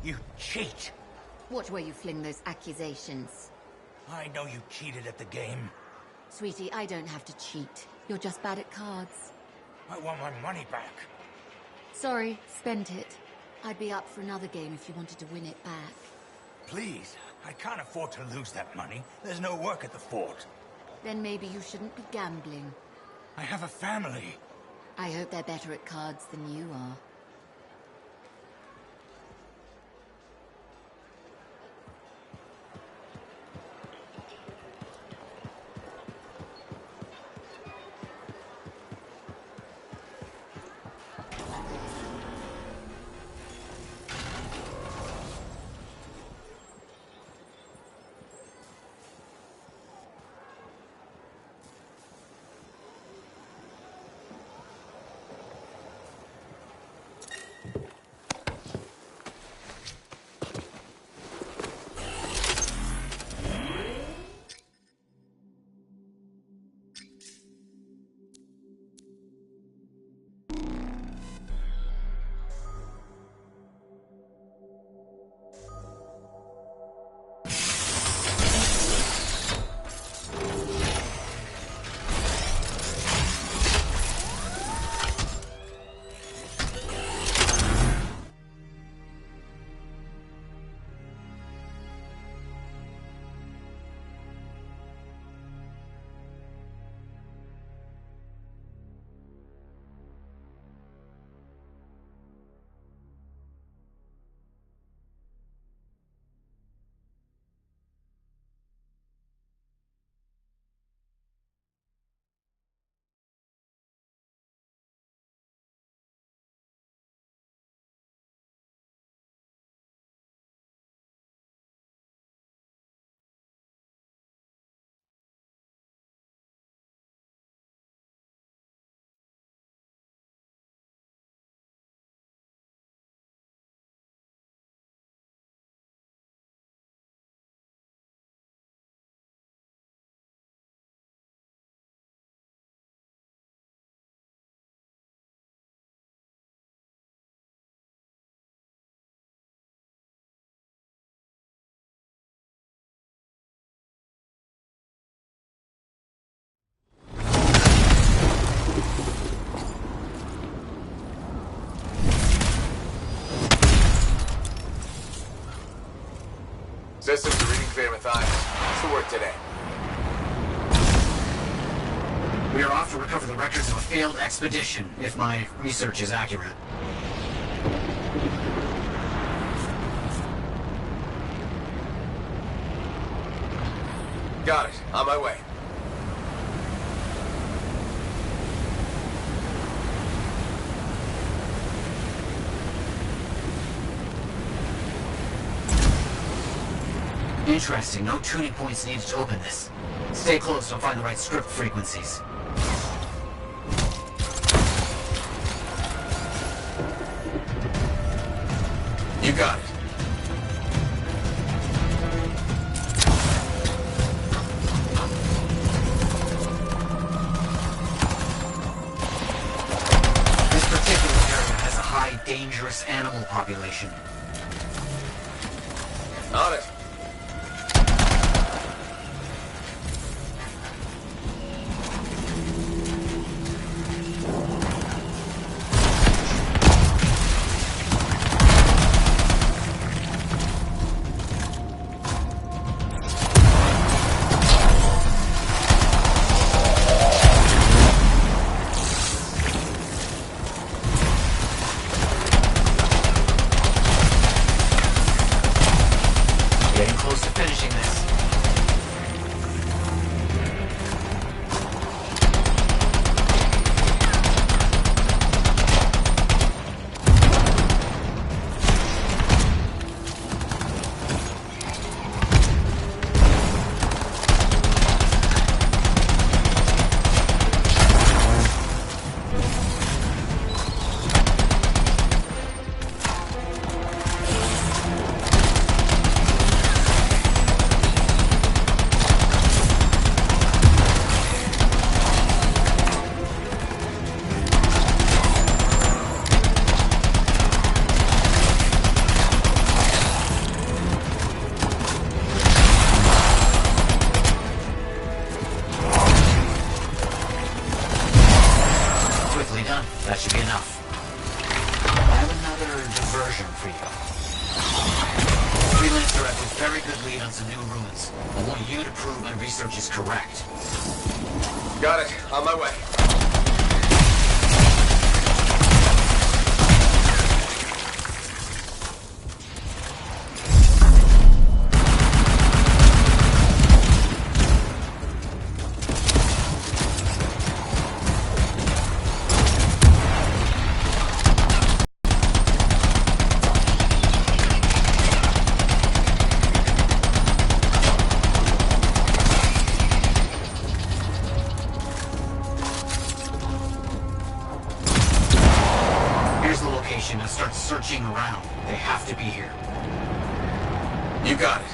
You cheat! Watch where you fling those accusations. I know you cheated at the game. Sweetie, I don't have to cheat. You're just bad at cards. I want my money back. Sorry, spent it. I'd be up for another game if you wanted to win it back. Please, I can't afford to lose that money. There's no work at the fort. Then maybe you shouldn't be gambling. I have a family. I hope they're better at cards than you are. Systems are reading clear, Matthias. What's the word today? We are off to recover the records of a failed expedition, if my research is accurate. Got it. On my way. Interesting. No tuning points needed to open this. Stay close, I'll find the right script frequencies. You got it. This particular area has a high, dangerous animal population. On it. very good lead on some new ruins. I want you to prove my research is correct. Got it. On my way. Now start searching around. They have to be here. You got it.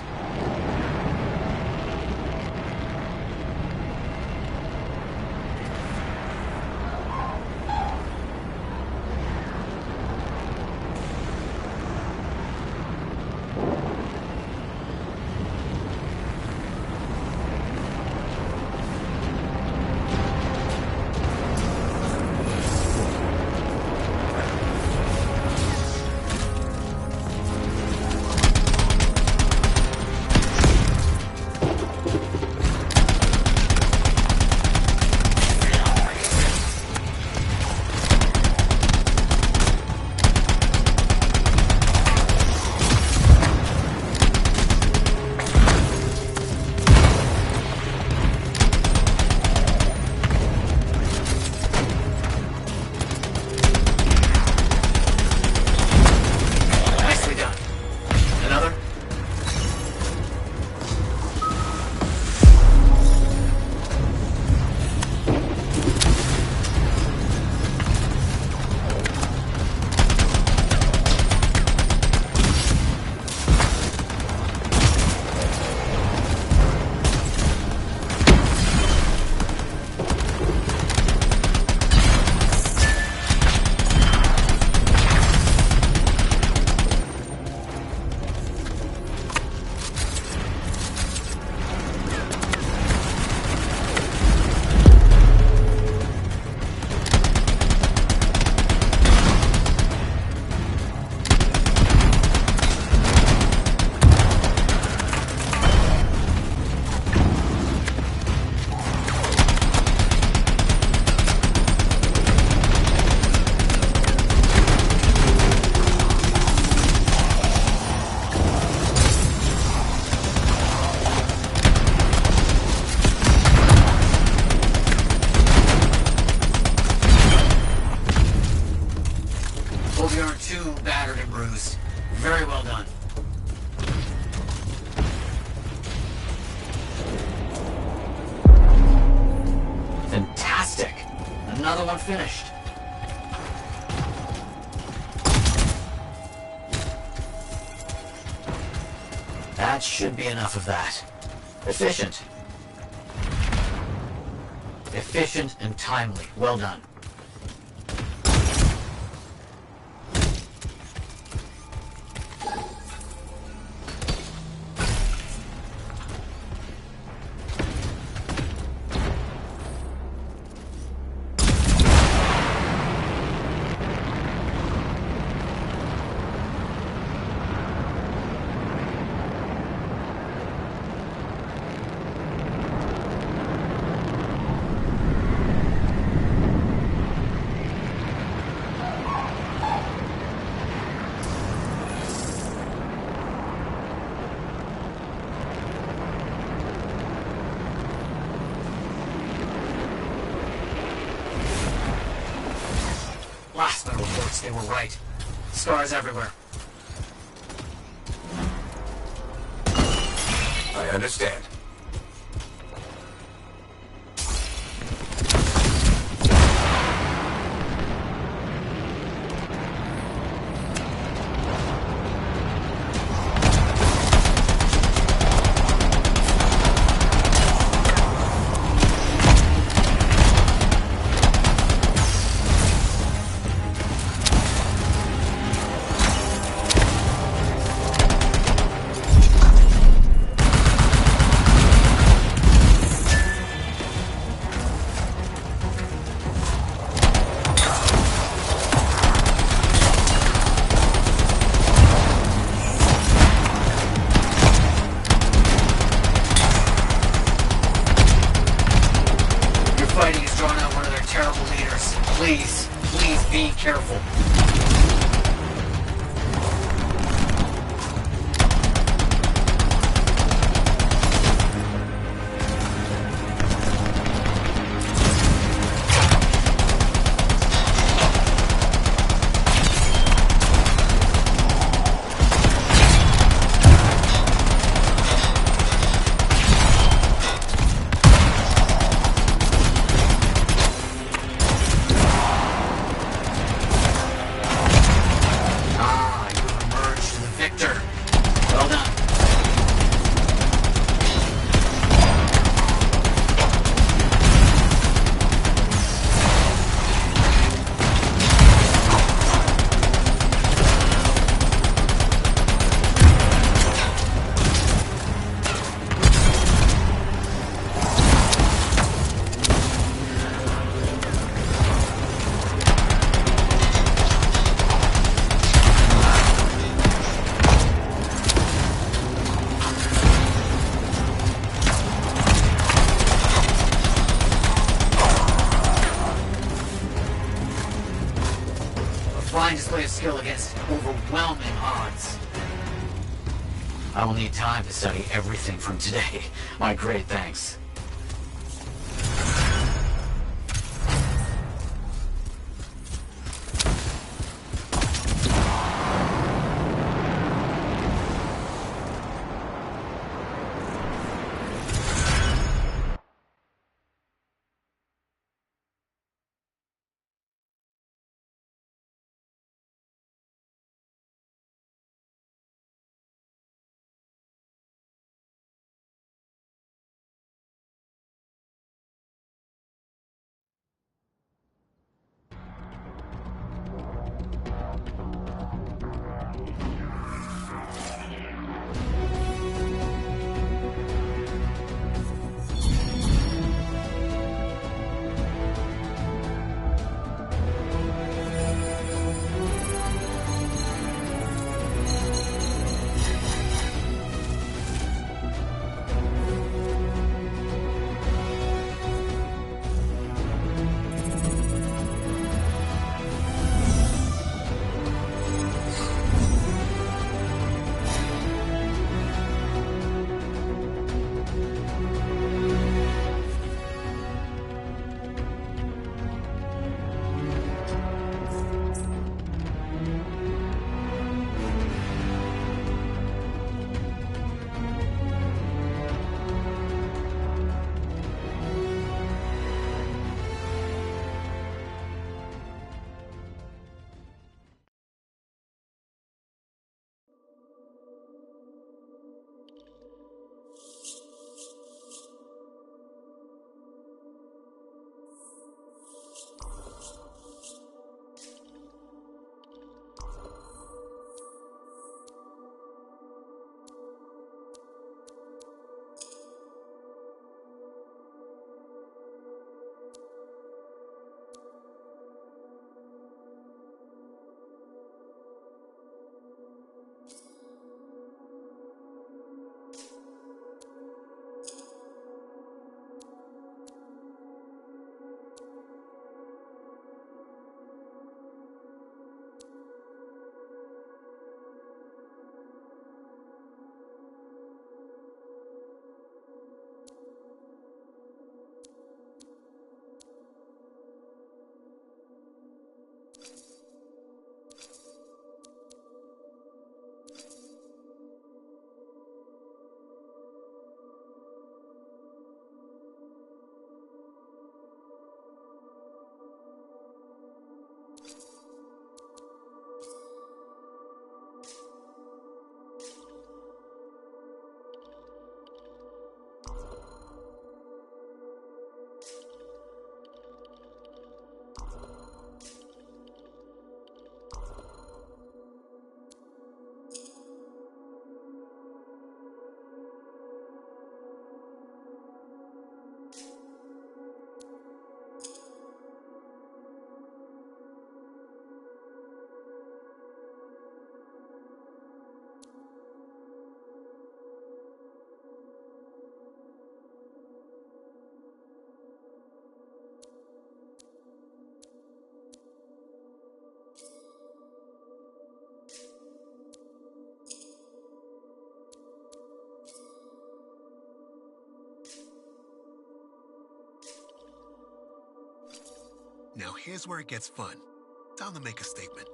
Battered and bruised. Very well done. Fantastic. Another one finished. That should be enough of that. Efficient. Efficient and timely. Well done. Last my reports, they were right. Scars everywhere. I understand. I will need time to study everything from today. My great thanks. Now here's where it gets fun. Time to make a statement.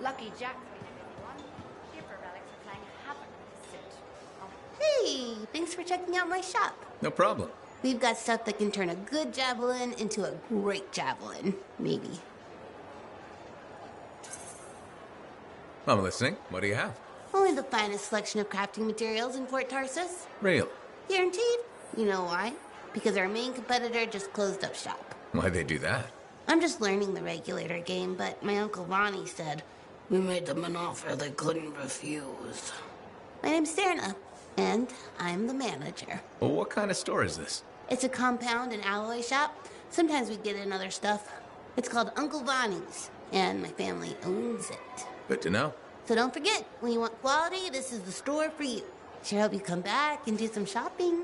Lucky Jack for everyone. Shipper relics are playing havoc with the suit. Oh, hey! Thanks for checking out my shop. No problem. We've got stuff that can turn a good javelin into a great javelin, maybe. I'm listening. What do you have? Only the finest selection of crafting materials in Fort Tarsus. Real. Guaranteed. You know why? Because our main competitor just closed up shop. Why'd they do that? I'm just learning the regulator game, but my Uncle Ronnie said, we made them an offer they couldn't refuse. My name's Serna, and I'm the manager. Well, what kind of store is this? It's a compound and alloy shop. Sometimes we get in other stuff. It's called Uncle Ronnie's, and my family owns it. Good to know. So don't forget, when you want quality, this is the store for you. Sure hope you come back and do some shopping.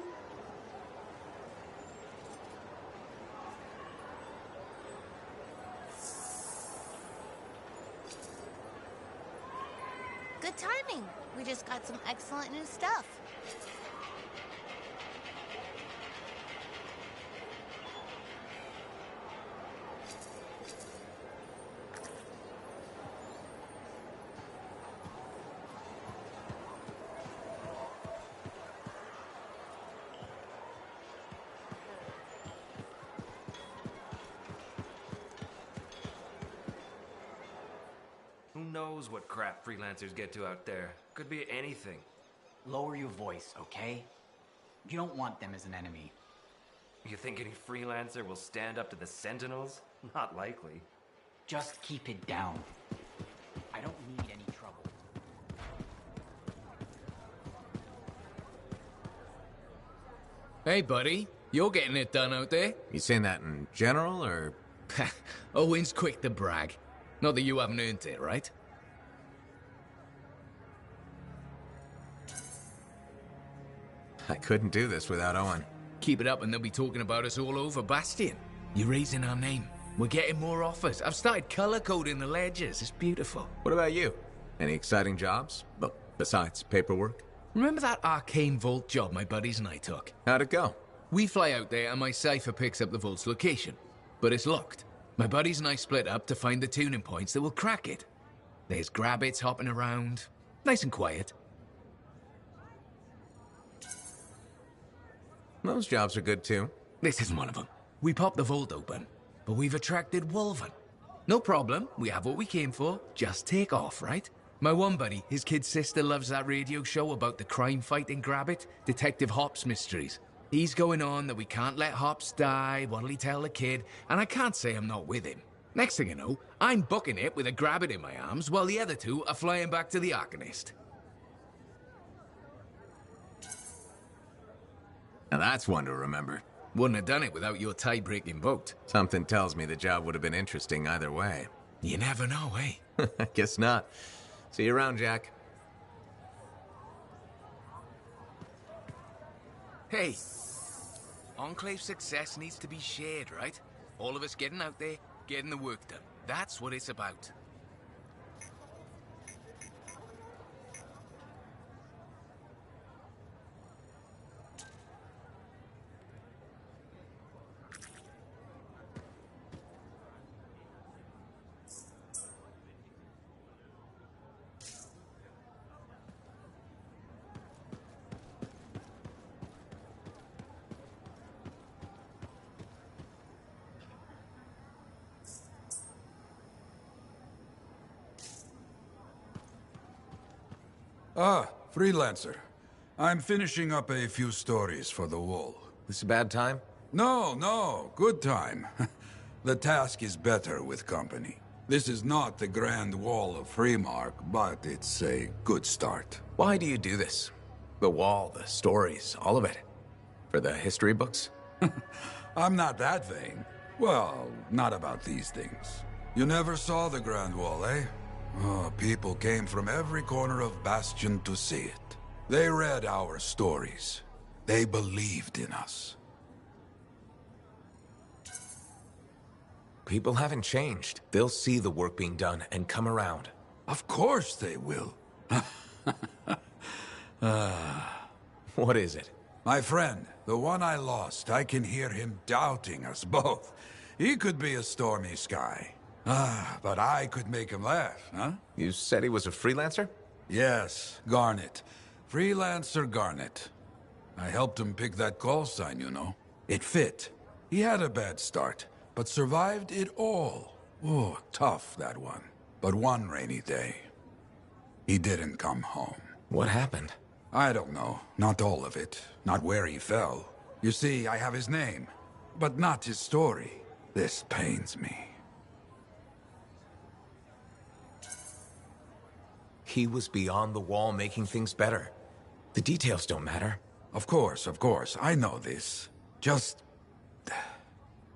Good timing. We just got some excellent new stuff. Who knows what crap freelancers get to out there? Could be anything. Lower your voice, okay? You don't want them as an enemy. You think any freelancer will stand up to the Sentinels? Not likely. Just keep it down. I don't need any trouble. Hey, buddy. You're getting it done out there. You saying that in general, or...? Owen's quick to brag. Not that you haven't earned it, right? I couldn't do this without Owen. Keep it up and they'll be talking about us all over Bastion. You're raising our name. We're getting more offers. I've started color coding the ledgers. It's beautiful. What about you? Any exciting jobs? Well, besides paperwork? Remember that arcane vault job my buddies and I took? How'd it go? We fly out there and my cipher picks up the vault's location. But it's locked. My buddies and I split up to find the tuning points that will crack it. There's grabbits hopping around. Nice and quiet. Those jobs are good too. This isn't one of them. We popped the vault open, but we've attracted Wolven. No problem, we have what we came for. Just take off, right? My one buddy, his kid's sister loves that radio show about the crime fight in Grabbit, Detective Hops Mysteries. He's going on that we can't let Hops die, what'll he tell the kid, and I can't say I'm not with him. Next thing you know, I'm booking it with a Grabbit in my arms, while the other two are flying back to the Arcanist. Now that's one to remember. Wouldn't have done it without your tie-breaking vote. Something tells me the job would have been interesting either way. You never know, eh? I guess not. See you around, Jack. Hey, Enclave success needs to be shared, right? All of us getting out there, getting the work done. That's what it's about. Ah, freelancer. I'm finishing up a few stories for the Wall. This a bad time? No, good time. The task is better with company. This is not the Grand Wall of Freemark, but it's a good start. Why do you do this? The wall, the stories, all of it. For the history books? I'm not that vain. Well, not about these things. You never saw the Grand Wall, eh? Oh, people came from every corner of Bastion to see it. They read our stories. They believed in us. People haven't changed. They'll see the work being done and come around. Of course they will. What is it? My friend, the one I lost, I can hear him doubting us both. He could be a stormy sky. But I could make him laugh, huh? You said he was a freelancer? Yes, Garnet. Freelancer Garnet. I helped him pick that call sign, you know. It fit. He had a bad start, but survived it all. Oh, tough, that one. But one rainy day, he didn't come home. What happened? I don't know. Not all of it. Not where he fell. You see, I have his name, but not his story. This pains me. He was beyond the wall making things better. The details don't matter. Of course, I know this. Just...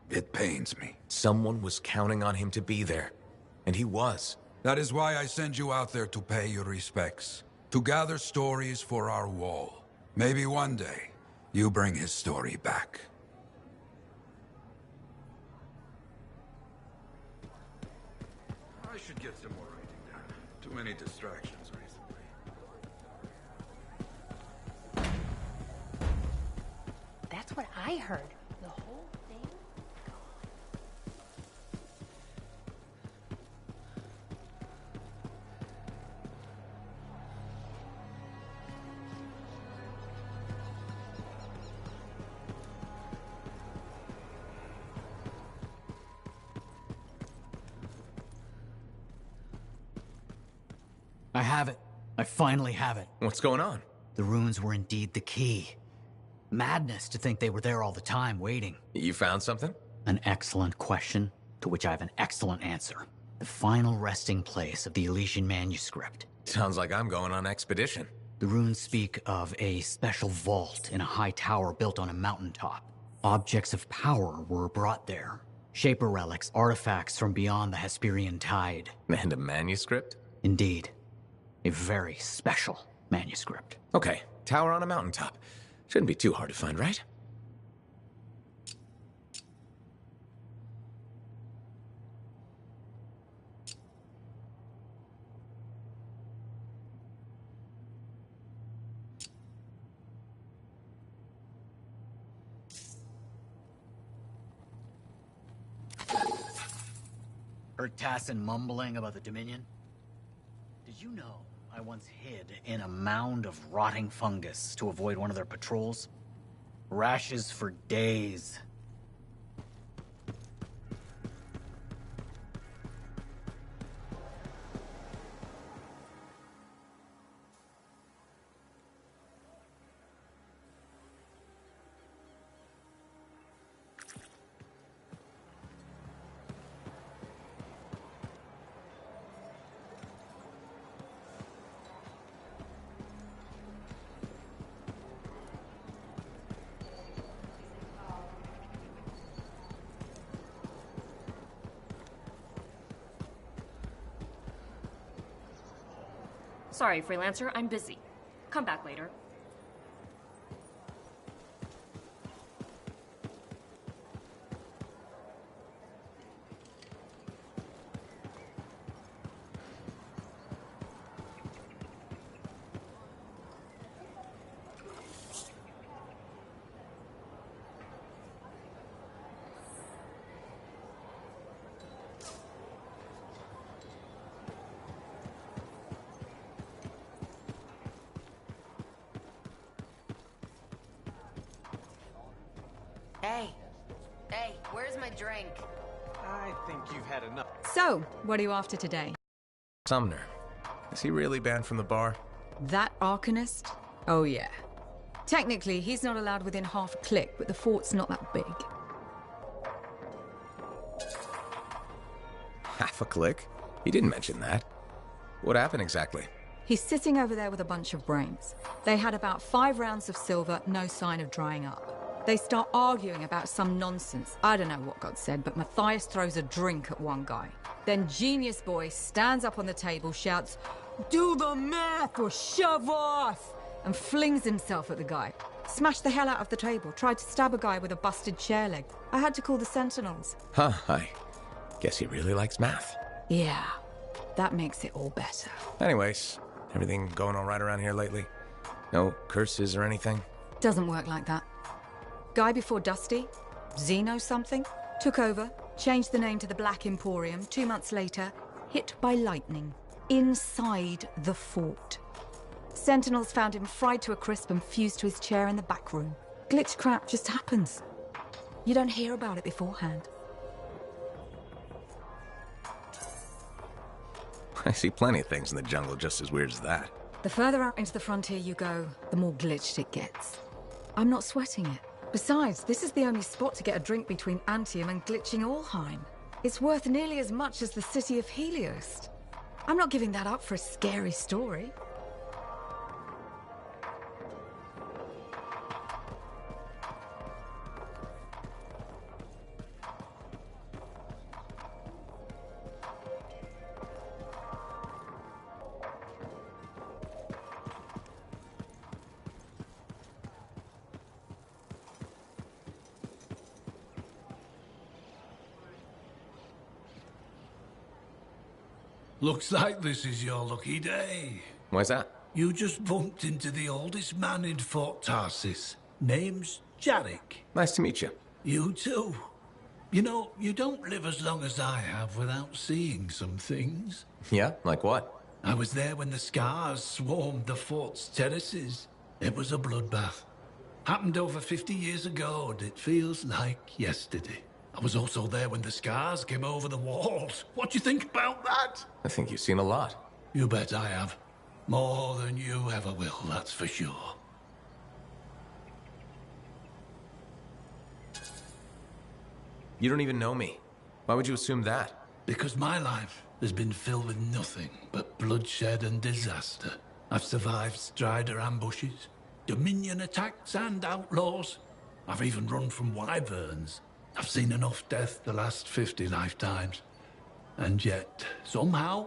it pains me. Someone was counting on him to be there. And he was. That is why I send you out there to pay your respects. To gather stories for our wall. Maybe one day, you bring his story back. I should get some more writing done. Too many distractions recently. That's what I heard. The whole thing? I have it. I finally have it. What's going on? The runes were indeed the key. Madness to think they were there all the time, waiting. You found something? An excellent question, to which I have an excellent answer. The final resting place of the Elysian manuscript. Sounds like I'm going on expedition. The runes speak of a special vault in a high tower built on a mountaintop. Objects of power were brought there. Shaper relics, artifacts from beyond the Hesperian tide. And a manuscript? Indeed. A very special manuscript. Okay, tower on a mountaintop. Shouldn't be too hard to find, right? Heard Tassin mumbling about the Dominion? Did you know I once hid in a mound of rotting fungus to avoid one of their patrols? Rashes for days. Sorry, Freelancer, I'm busy. Come back later. Hey, where's my drink? I think you've had enough. So, what are you after today? Sumner. Is he really banned from the bar? That Arcanist? Oh yeah. Technically, he's not allowed within half a click, but the fort's not that big. Half a click? He didn't mention that. What happened exactly? He's sitting over there with a bunch of brains. They had about 5 rounds of silver, no sign of drying up. They start arguing about some nonsense. I don't know what got said, but Matthias throws a drink at one guy. Then Genius Boy stands up on the table, shouts, "Do the math or shove off!" and flings himself at the guy. Smashed the hell out of the table, tried to stab a guy with a busted chair leg. I had to call the Sentinels. Huh, I guess he really likes math. Yeah, that makes it all better. Anyways, everything going all right around here lately? No curses or anything? Doesn't work like that. Guy before Dusty, Zeno something, took over, changed the name to the Black Emporium. 2 months later, hit by lightning, inside the fort. Sentinels found him fried to a crisp and fused to his chair in the back room. Glitch crap just happens. You don't hear about it beforehand. I see plenty of things in the jungle just as weird as that. The further out into the frontier you go, the more glitched it gets. I'm not sweating it. Besides, this is the only spot to get a drink between Anthem and glitching Allheim. It's worth nearly as much as the city of Helios. I'm not giving that up for a scary story. Looks like this is your lucky day. Why's that? You just bumped into the oldest man in Fort Tarsis. Name's Jarek. Nice to meet you. You too. You know, you don't live as long as I have without seeing some things. Yeah? Like what? I was there when the scars swarmed the fort's terraces. It was a bloodbath. Happened over 50 years ago, and it feels like yesterday. I was also there when the scars came over the walls. What do you think about that? I think you've seen a lot. You bet I have. More than you ever will, that's for sure. You don't even know me. Why would you assume that? Because my life has been filled with nothing but bloodshed and disaster. I've survived Strider ambushes, Dominion attacks and outlaws. I've even run from wyverns. I've seen enough death the last 50 lifetimes. And yet, somehow,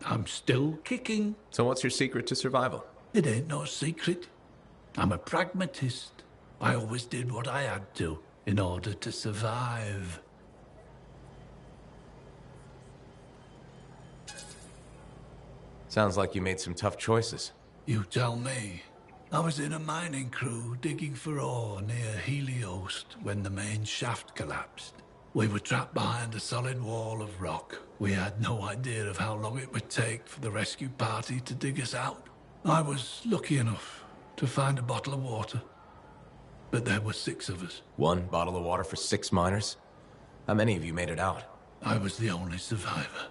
I'm still kicking. So what's your secret to survival? It ain't no secret. I'm a pragmatist. I always did what I had to in order to survive. Sounds like you made some tough choices. You tell me. I was in a mining crew digging for ore near Helios when the main shaft collapsed. We were trapped behind a solid wall of rock. We had no idea of how long it would take for the rescue party to dig us out. I was lucky enough to find a bottle of water. But there were 6 of us. 1 bottle of water for 6 miners? How many of you made it out? I was the only survivor.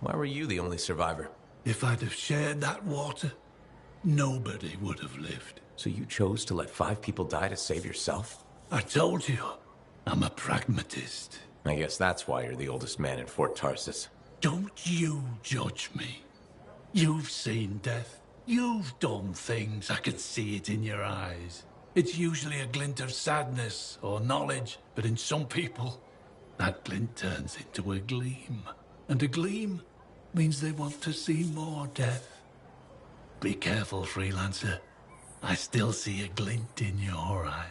Why were you the only survivor? If I'd have shared that water, nobody would have lived. So you chose to let 5 people die to save yourself? I told you, I'm a pragmatist. I guess that's why you're the oldest man in Fort Tarsis. Don't you judge me. You've seen death. You've done things. I can see it in your eyes. It's usually a glint of sadness or knowledge, but in some people, that glint turns into a gleam. And a gleam means they want to see more death. Be careful, freelancer. I still see a glint in your eyes.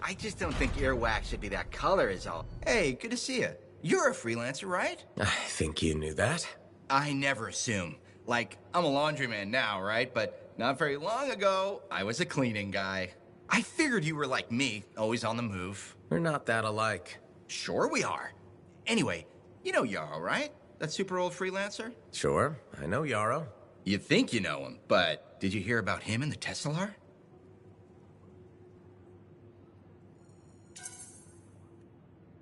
I just don't think earwax should be that color is all. Hey, good to see you. You're a freelancer, right? I think you knew that. I never assume. Like, I'm a laundryman now, right? But not very long ago, I was a cleaning guy. I figured you were like me, always on the move. We're not that alike. Sure we are. Anyway, you know Yarrow, right? That super old freelancer? Sure, I know Yarrow. You think you know him, but did you hear about him and the Tesla?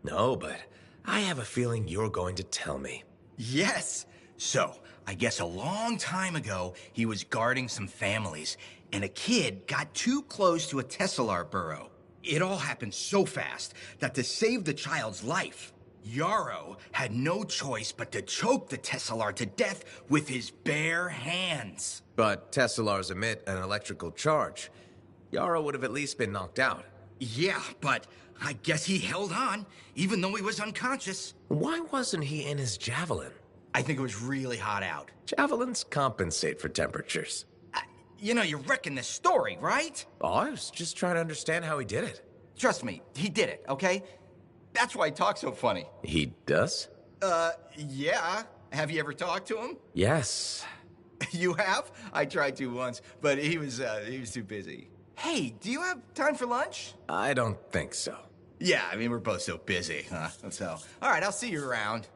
No, but I have a feeling you're going to tell me. Yes. So, I guess a long time ago, he was guarding some families, and a kid got too close to a Tesla burrow. It all happened so fast that to save the child's life, Yarrow had no choice but to choke the Tesla to death with his bare hands. But Teslars emit an electrical charge. Yarrow would have at least been knocked out. Yeah, but I guess he held on, even though he was unconscious. Why wasn't he in his javelin? I think it was really hot out. Javelins compensate for temperatures. You know, you're wrecking this story, right? Oh, I was just trying to understand how he did it. Trust me, he did it, okay? That's why he talks so funny. He does? Yeah. Have you ever talked to him? Yes. You have? I tried to once, but he was too busy. Hey, do you have time for lunch? I don't think so. Yeah, I mean, we're both so busy, huh? So, all right, I'll see you around.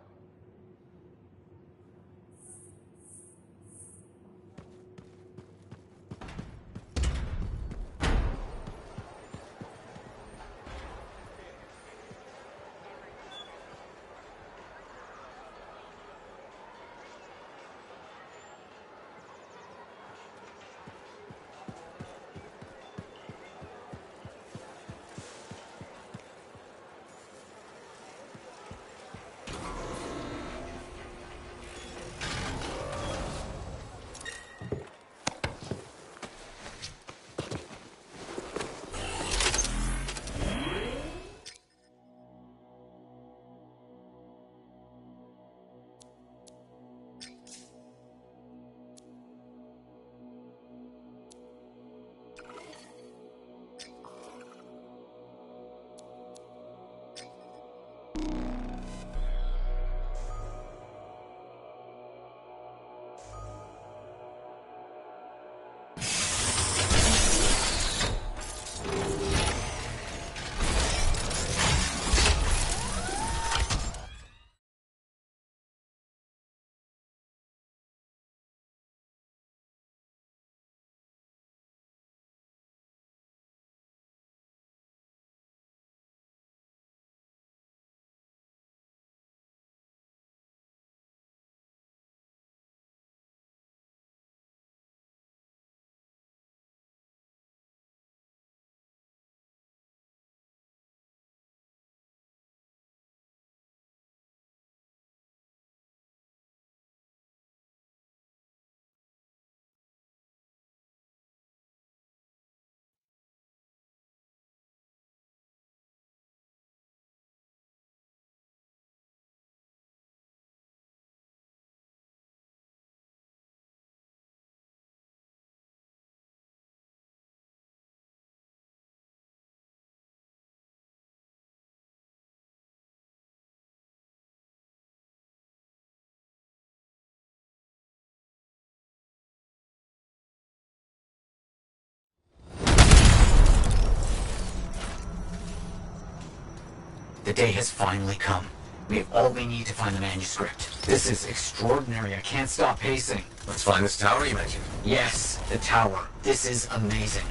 The day has finally come. We have all we need to find the manuscript. This is extraordinary. I can't stop pacing. Let's find this tower you mentioned. Yes, the tower. This is amazing.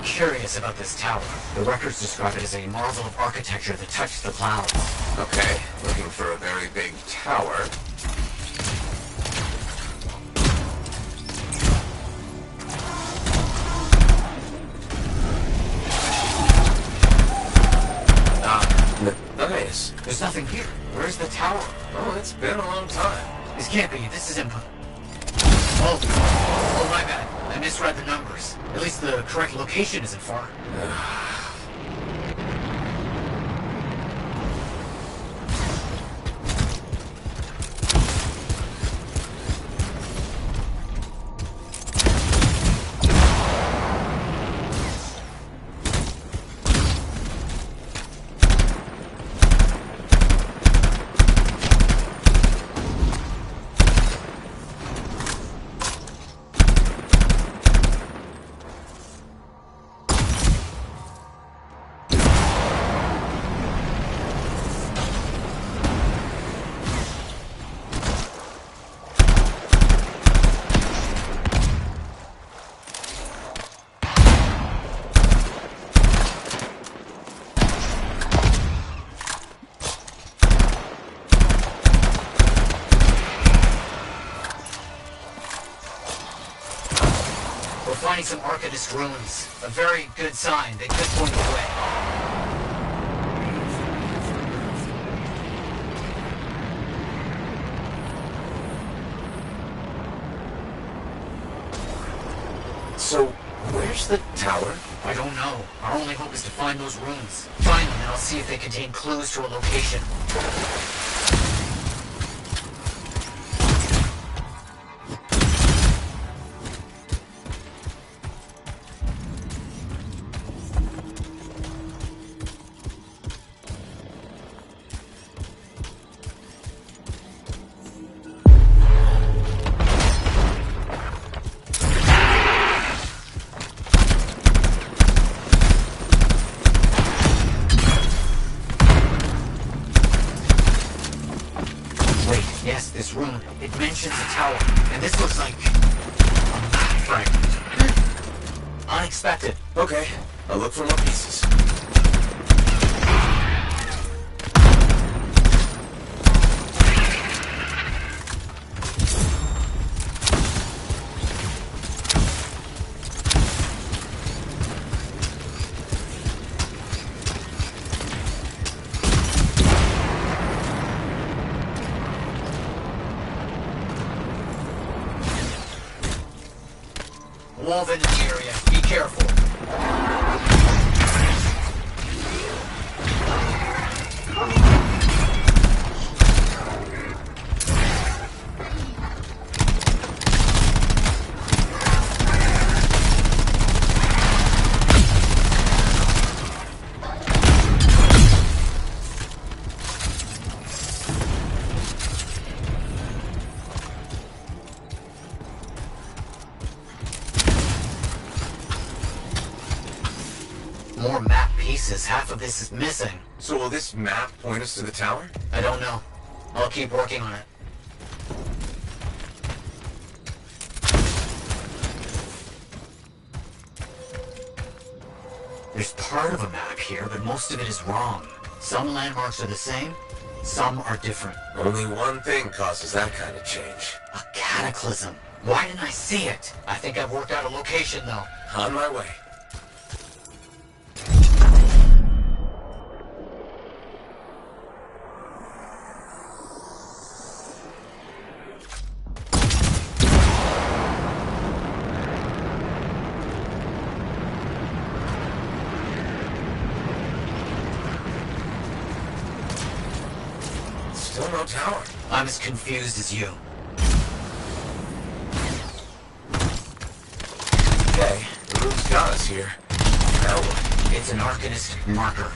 Curious about this tower. The records describe it as a marvel of architecture that touched the clouds. Okay, looking for a very big tower. Nice. There's nothing here. Where's the tower? Oh, it's been a long time. This can't be. This is impossible. Oh, my bad. I misread the numbers. At least the correct location isn't far. Finding some Arcadist ruins. A very good sign. They could point the way. So, where's the tower? I don't know. Our only hope is to find those ruins. Find them I'll see if they contain clues to a location. Yes, this room. It mentions a tower, and this looks like a map fragment. Unexpected. Okay, I'll look for more pieces. Woven in the area. Be careful. More map pieces. Half of this is missing. So will this map point us to the tower? I don't know. I'll keep working on it. There's part of a map here, but most of it is wrong. Some landmarks are the same, some are different. Only one thing causes that kind of change. A cataclysm. Why didn't I see it? I think I've worked out a location, though. On my way. Still no tower. I'm as confused as you. Okay, the roof's got us here. Now what? It's an Arcanist marker.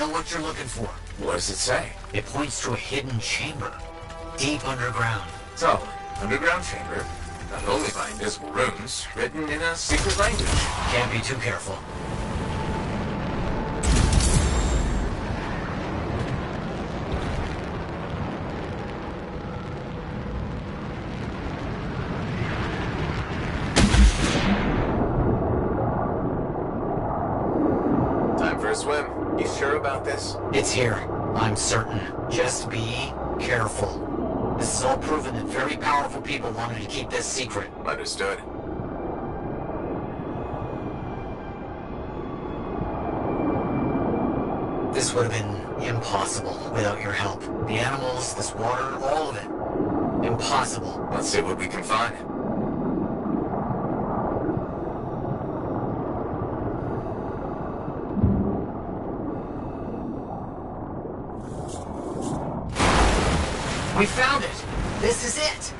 What you're looking for. What does it say? It points to a hidden chamber, deep underground. So, underground chamber, not only by invisible runes, written in a secret language. Can't be too careful. Time for a swim. You sure about this? It's here. I'm certain. Just be careful. This has all proven that very powerful people wanted to keep this secret. Understood. This would have been impossible without your help. The animals, this water, all of it. Impossible. Let's see what we can find. We found it! This is it!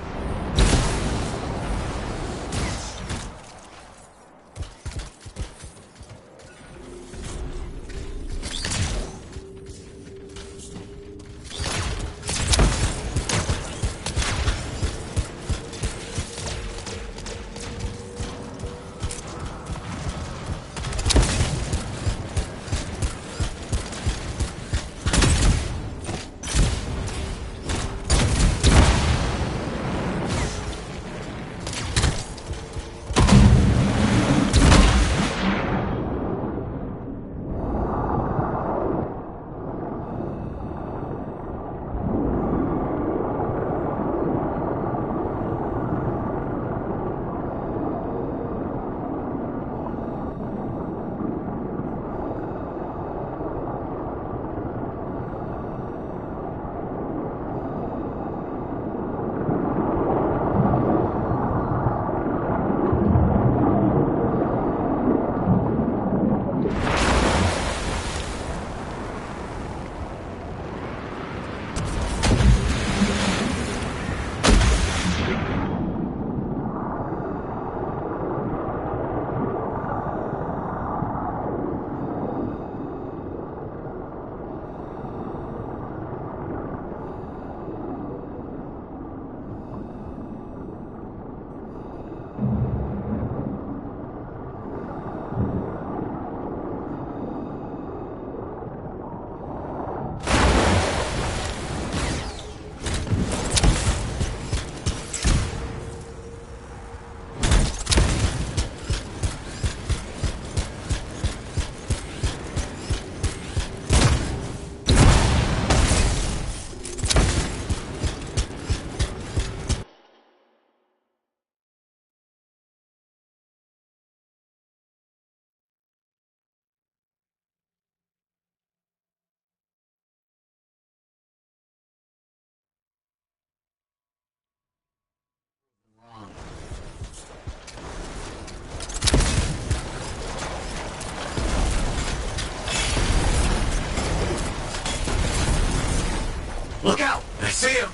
Look out! I see him!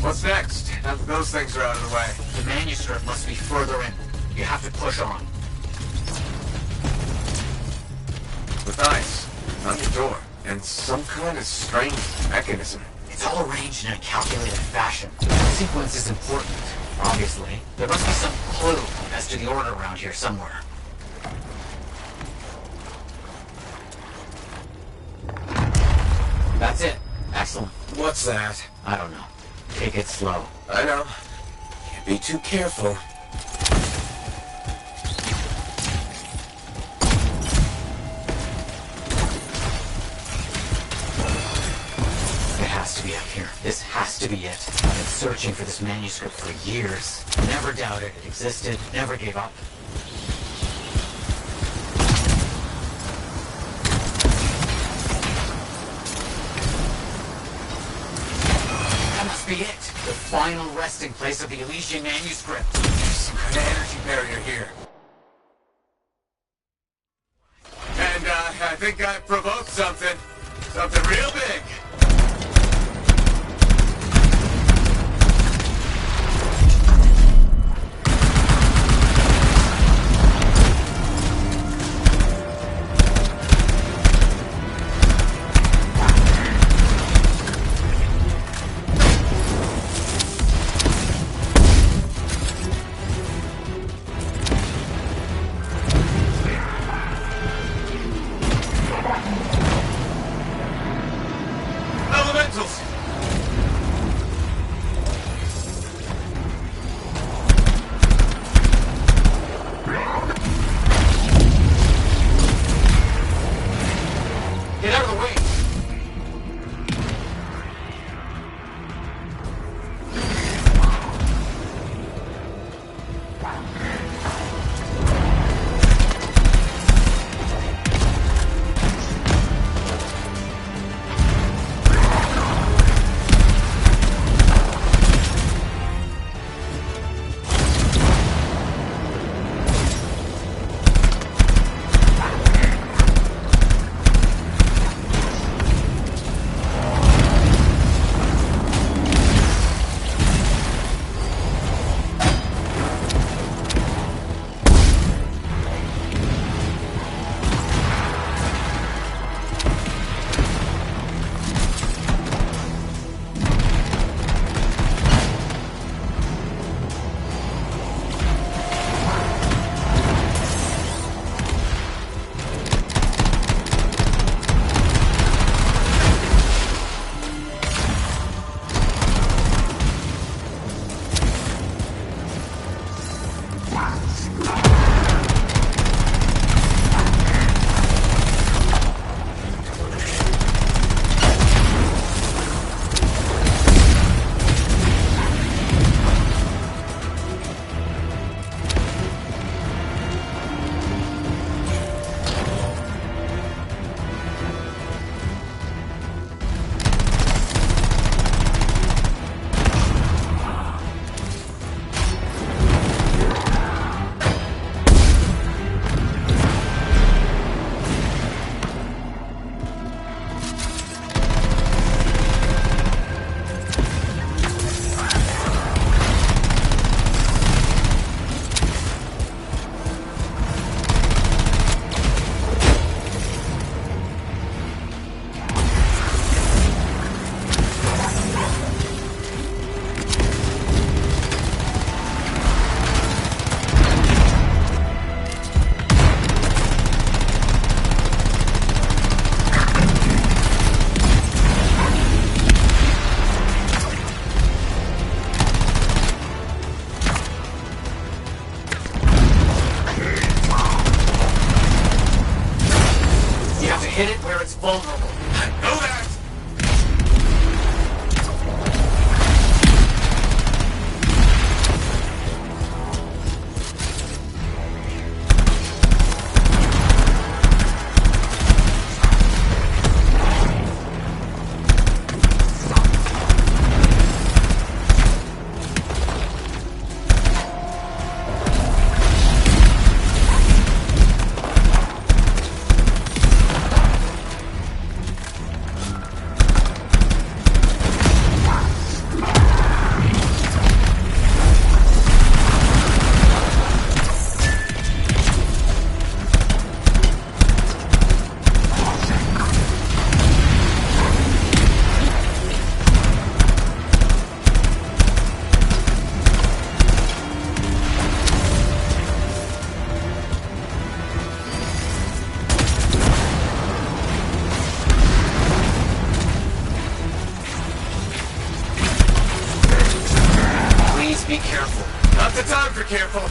What's next? Now that those things are out of the way. The manuscript must be further in. You have to push on. With ice on the door and some kind of strange mechanism. It's all arranged in a calculated fashion. The sequence is important, obviously. There must be some clue as to the order around here somewhere. That's it. Excellent. What's that? I don't know. Take it slow. I know. Can't be too careful. be up here. This has to be it. I've been searching for this manuscript for years. Never doubted it existed, never gave up. That must be it. The final resting place of the Elysian manuscript. There's some kind of energy barrier here. And, I think I provoked something. Something real big. Hit it where it's vulnerable. I know that! Be careful. Not the time for careful.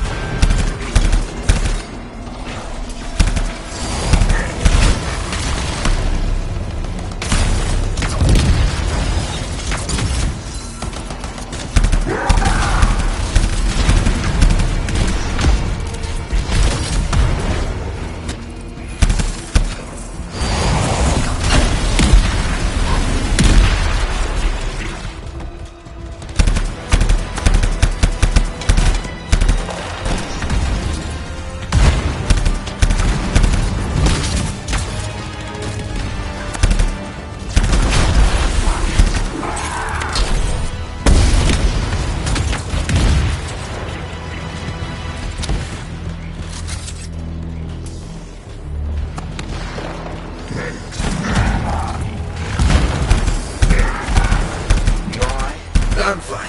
I'm fine.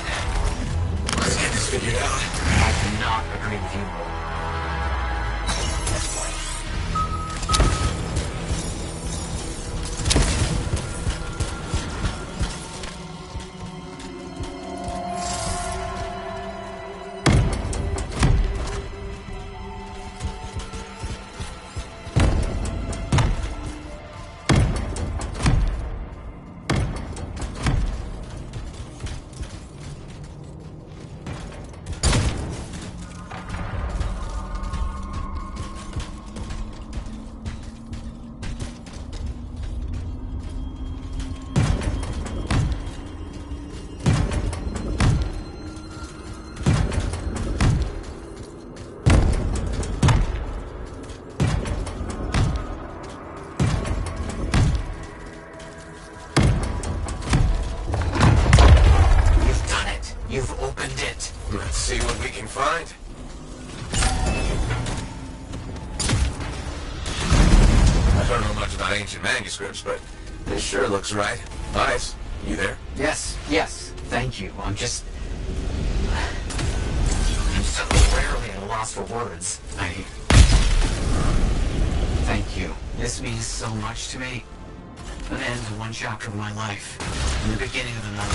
Let's get this figured out. I cannot agree with you more. You've opened it. Let's see what we can find. I don't know much about ancient manuscripts, but this sure looks right. Ice, you there? Yes, thank you. I'm so rarely at a loss for words. Thank you. This means so much to me. An end to one chapter of my life, and the beginning of another.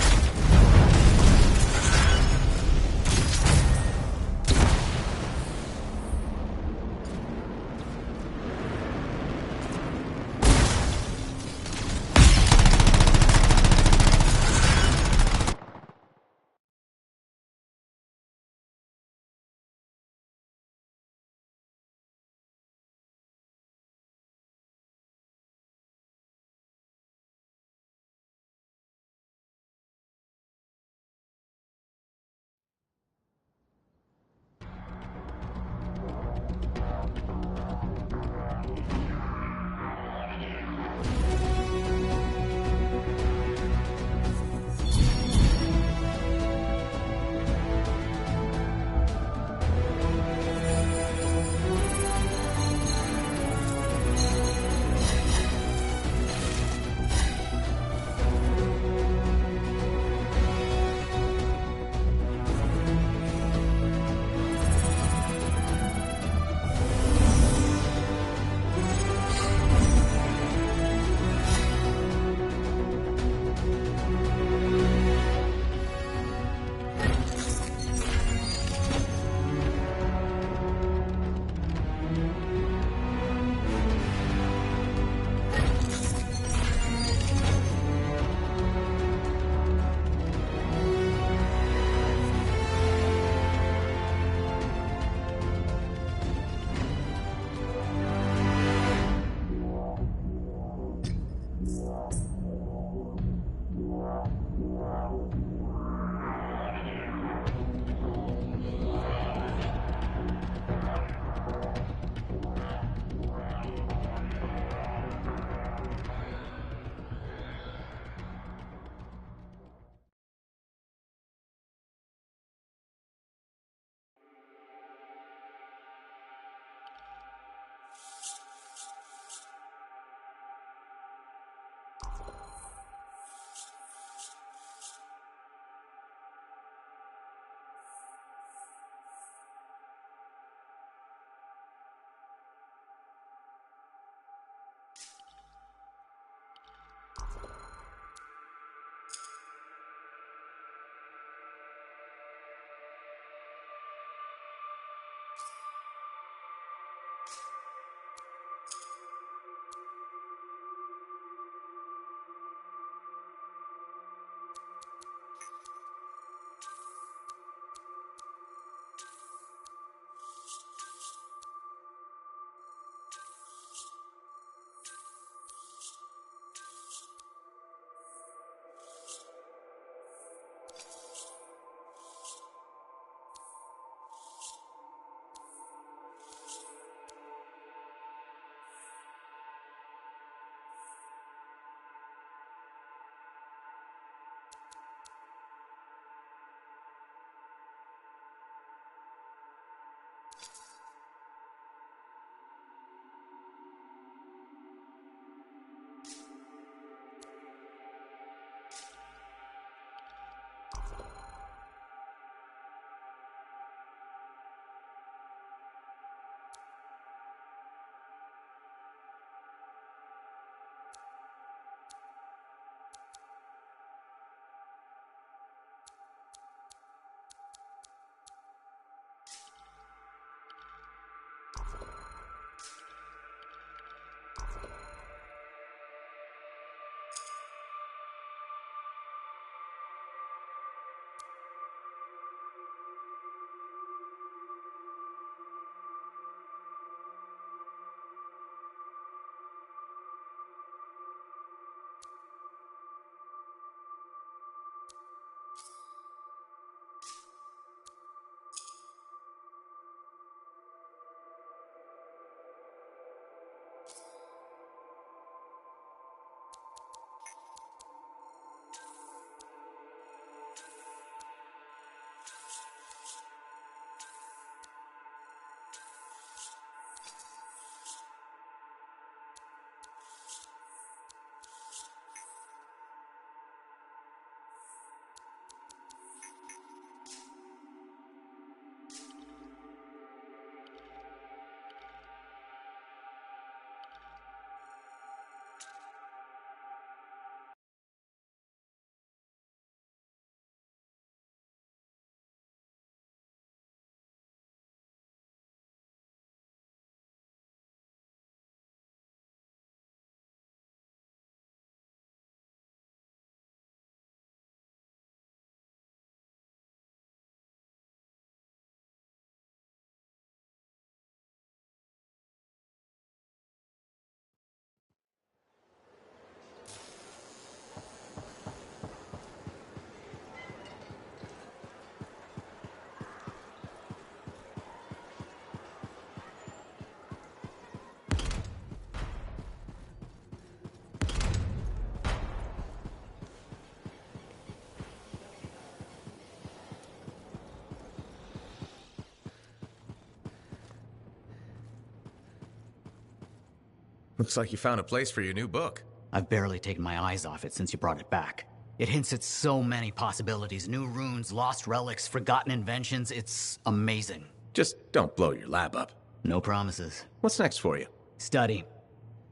Looks like you found a place for your new book. I've barely taken my eyes off it since you brought it back. It hints at so many possibilities. New runes, lost relics, forgotten inventions. It's amazing. Just don't blow your lab up. No promises. What's next for you? Study.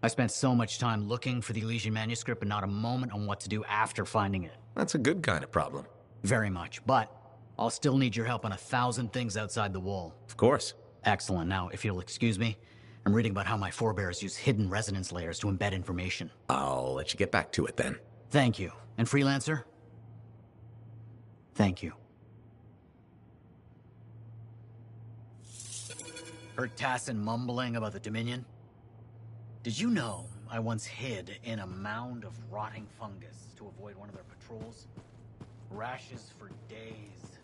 I spent so much time looking for the Elysian manuscript, but not a moment on what to do after finding it. That's a good kind of problem. Very much, but I'll still need your help on 1,000 things outside the wall. Of course. Excellent. Now, if you'll excuse me, I'm reading about how my forebears use hidden resonance layers to embed information. I'll let you get back to it then. Thank you. And Freelancer? Thank you. Heard Tassin mumbling about the Dominion? Did you know I once hid in a mound of rotting fungus to avoid one of their patrols? Rashes for days.